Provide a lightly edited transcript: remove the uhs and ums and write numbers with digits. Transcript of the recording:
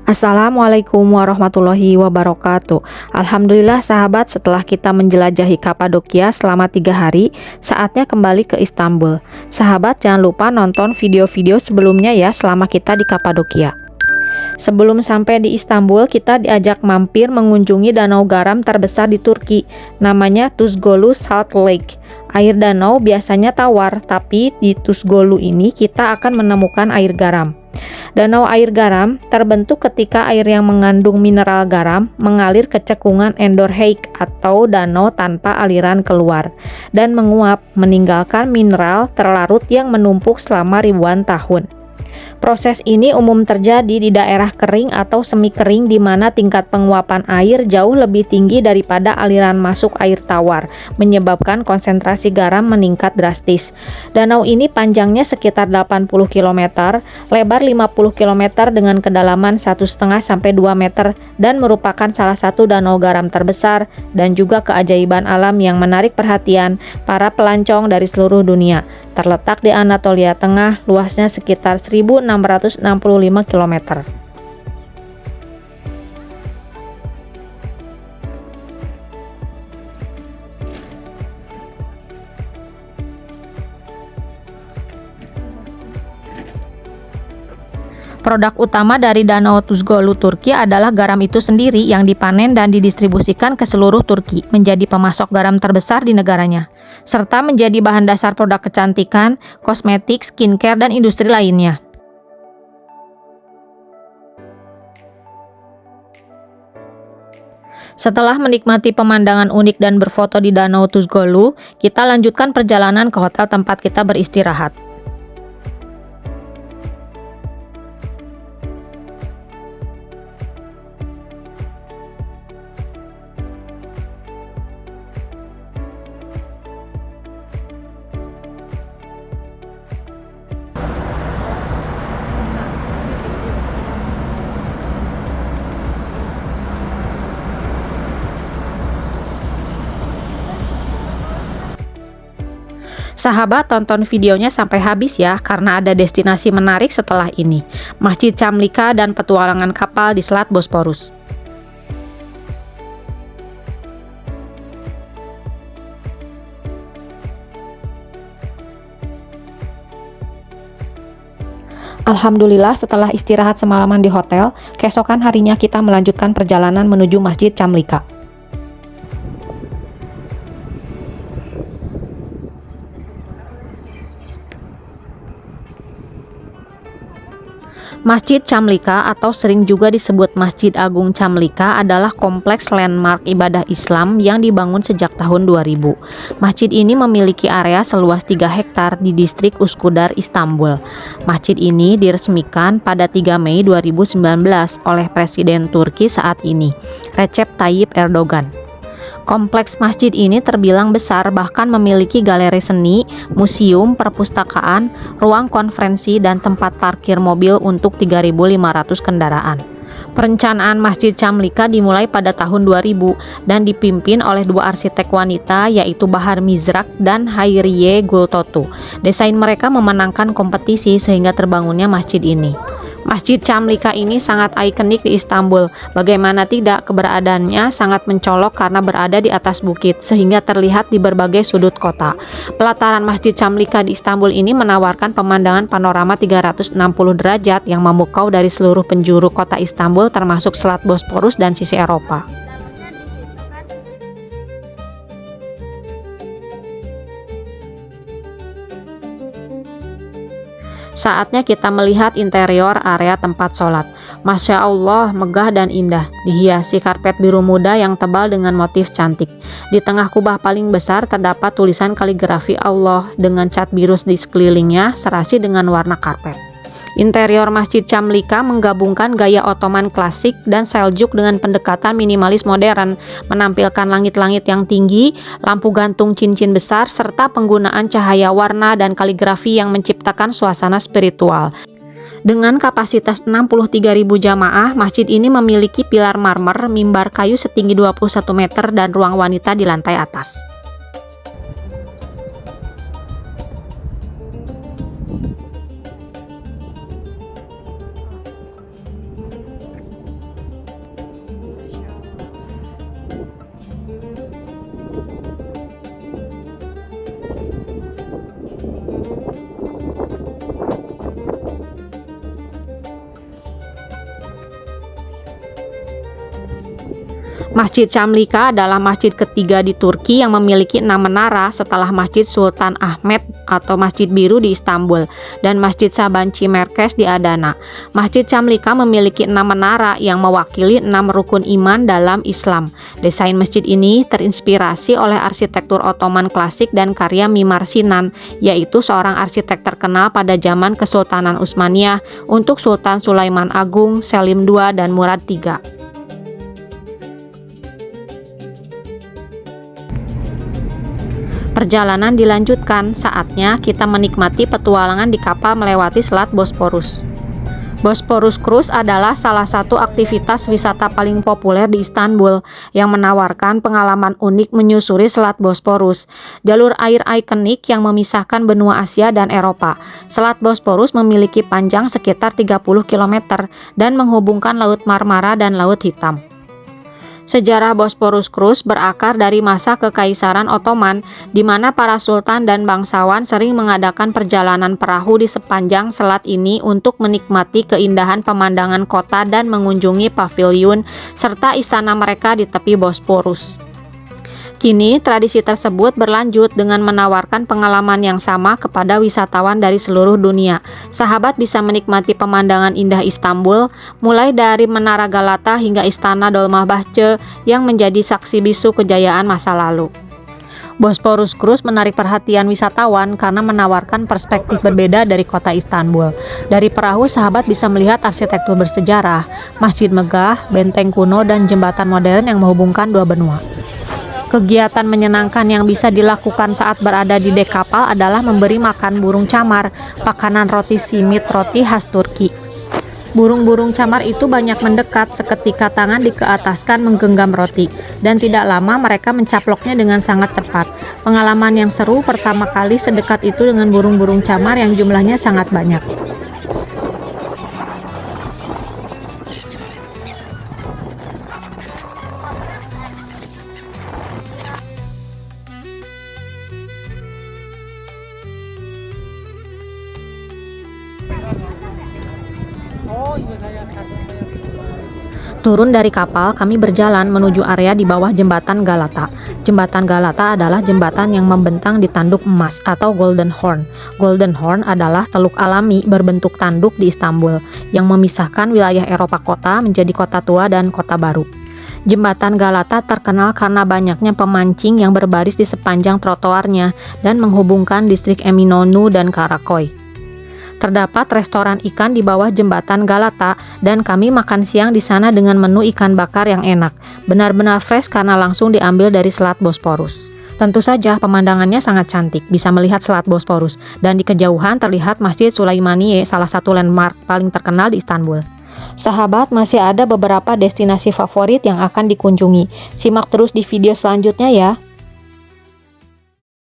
Assalamualaikum warahmatullahi wabarakatuh. Alhamdulillah sahabat, setelah kita menjelajahi Kapadokia selama 3 hari, saatnya kembali ke Istanbul. Sahabat, jangan lupa nonton video-video sebelumnya ya selama kita di Kapadokia. Sebelum sampai di Istanbul, kita diajak mampir mengunjungi danau garam terbesar di Turki, namanya Tuzgolu Salt Lake. Air danau biasanya tawar, tapi di Tuzgolu ini kita akan menemukan air garam. Danau air garam terbentuk ketika air yang mengandung mineral garam mengalir ke cekungan endorheic atau danau tanpa aliran keluar dan menguap, meninggalkan mineral terlarut yang menumpuk selama ribuan tahun. Proses ini umum terjadi di daerah kering atau semi kering di mana tingkat penguapan air jauh lebih tinggi daripada aliran masuk air tawar, menyebabkan konsentrasi garam meningkat drastis. Danau ini panjangnya sekitar 80 km, lebar 50 km dengan kedalaman 1,5 sampai 2 meter dan merupakan salah satu danau garam terbesar dan juga keajaiban alam yang menarik perhatian para pelancong dari seluruh dunia. Terletak di Anatolia Tengah, luasnya sekitar 1.665 km. Produk utama dari Danau Tuzgolu Turki adalah garam itu sendiri yang dipanen dan didistribusikan ke seluruh Turki, menjadi pemasok garam terbesar di negaranya, serta menjadi bahan dasar produk kecantikan, kosmetik, skincare, dan industri lainnya. Setelah menikmati pemandangan unik dan berfoto di Danau Tuzgolu, kita lanjutkan perjalanan ke hotel tempat kita beristirahat. Sahabat, tonton videonya sampai habis ya, karena ada destinasi menarik setelah ini, Masjid Chamlika dan petualangan kapal di Selat Bosporus. Alhamdulillah, setelah istirahat semalaman di hotel, keesokan harinya kita melanjutkan perjalanan menuju Masjid Chamlika. Masjid Chamlika atau sering juga disebut Masjid Agung Chamlika adalah kompleks landmark ibadah Islam yang dibangun sejak tahun 2000. Masjid ini memiliki area seluas 3 hektar di distrik Üsküdar, Istanbul. Masjid ini diresmikan pada 3 Mei 2019 oleh Presiden Turki saat ini, Recep Tayyip Erdogan. Kompleks masjid ini terbilang besar, bahkan memiliki galeri seni, museum, perpustakaan, ruang konferensi, dan tempat parkir mobil untuk 3.500 kendaraan. Perencanaan Masjid Chamlika dimulai pada tahun 2000 dan dipimpin oleh 2 arsitek wanita, yaitu Bahar Mizrak dan Hayriye Gultotu. Desain mereka memenangkan kompetisi sehingga terbangunnya masjid ini. Masjid Chamlika ini sangat ikonik di Istanbul. Bagaimana tidak, keberadaannya sangat mencolok karena berada di atas bukit, sehingga terlihat di berbagai sudut kota. Pelataran Masjid Chamlika di Istanbul ini menawarkan pemandangan panorama 360 derajat yang memukau dari seluruh penjuru kota Istanbul, termasuk Selat Bosporus dan sisi Eropa. Saatnya kita melihat interior area tempat sholat. Masya Allah, megah dan indah, dihiasi karpet biru muda yang tebal dengan motif cantik. Di tengah kubah paling besar terdapat tulisan kaligrafi Allah dengan cat biru di sekelilingnya serasi dengan warna karpet. Interior Masjid Chamlika menggabungkan gaya Ottoman klasik dan Seljuk dengan pendekatan minimalis modern, menampilkan langit-langit yang tinggi, lampu gantung cincin besar, serta penggunaan cahaya warna dan kaligrafi yang menciptakan suasana spiritual. Dengan kapasitas 63.000 jamaah, masjid ini memiliki pilar marmer, mimbar kayu setinggi 21 meter, dan ruang wanita di lantai atas. Masjid Çamlıca adalah masjid ketiga di Turki yang memiliki 6 menara setelah Masjid Sultan Ahmet atau Masjid Biru di Istanbul dan Masjid Sabancı Merkez di Adana. Masjid Çamlıca memiliki 6 menara yang mewakili 6 rukun iman dalam Islam. Desain masjid ini terinspirasi oleh arsitektur Ottoman klasik dan karya Mimar Sinan, yaitu seorang arsitek terkenal pada zaman Kesultanan Utsmaniyah untuk Sultan Sulaiman Agung, Selim II, dan Murad III. Perjalanan dilanjutkan, saatnya kita menikmati petualangan di kapal melewati Selat Bosporus. Bosporus Cruise adalah salah satu aktivitas wisata paling populer di Istanbul yang menawarkan pengalaman unik menyusuri Selat Bosporus, jalur air ikonik yang memisahkan benua Asia dan Eropa. Selat Bosporus memiliki panjang sekitar 30 km dan menghubungkan Laut Marmara dan Laut Hitam. Sejarah Bosporus Cruise berakar dari masa Kekaisaran Ottoman, di mana para sultan dan bangsawan sering mengadakan perjalanan perahu di sepanjang selat ini untuk menikmati keindahan pemandangan kota dan mengunjungi paviliun serta istana mereka di tepi Bosporus. Kini, tradisi tersebut berlanjut dengan menawarkan pengalaman yang sama kepada wisatawan dari seluruh dunia. Sahabat bisa menikmati pemandangan indah Istanbul, mulai dari Menara Galata hingga Istana Dolmabahce yang menjadi saksi bisu kejayaan masa lalu. Bosporus Cruise menarik perhatian wisatawan karena menawarkan perspektif berbeda dari kota Istanbul. Dari perahu, sahabat bisa melihat arsitektur bersejarah, masjid megah, benteng kuno, dan jembatan modern yang menghubungkan dua benua. Kegiatan menyenangkan yang bisa dilakukan saat berada di dek kapal adalah memberi makan burung camar, pakanan roti simit, roti khas Turki. Burung-burung camar itu banyak mendekat, seketika tangan dikeataskan menggenggam roti, dan tidak lama mereka mencaploknya dengan sangat cepat. Pengalaman yang seru pertama kali sedekat itu dengan burung-burung camar yang jumlahnya sangat banyak. Turun dari kapal, kami berjalan menuju area di bawah jembatan Galata. Jembatan Galata adalah jembatan yang membentang di tanduk emas atau Golden Horn. Golden Horn adalah teluk alami berbentuk tanduk di Istanbul yang memisahkan wilayah Eropa kota menjadi kota tua dan kota baru. Jembatan Galata terkenal karena banyaknya pemancing yang berbaris di sepanjang trotoarnya dan menghubungkan distrik Eminönü dan Karaköy. Terdapat restoran ikan di bawah jembatan Galata dan kami makan siang di sana dengan menu ikan bakar yang enak. Benar-benar fresh karena langsung diambil dari Selat Bosporus. Tentu saja pemandangannya sangat cantik, bisa melihat Selat Bosporus dan di kejauhan terlihat Masjid Süleymaniye, salah satu landmark paling terkenal di Istanbul. Sahabat, masih ada beberapa destinasi favorit yang akan dikunjungi. Simak terus di video selanjutnya ya.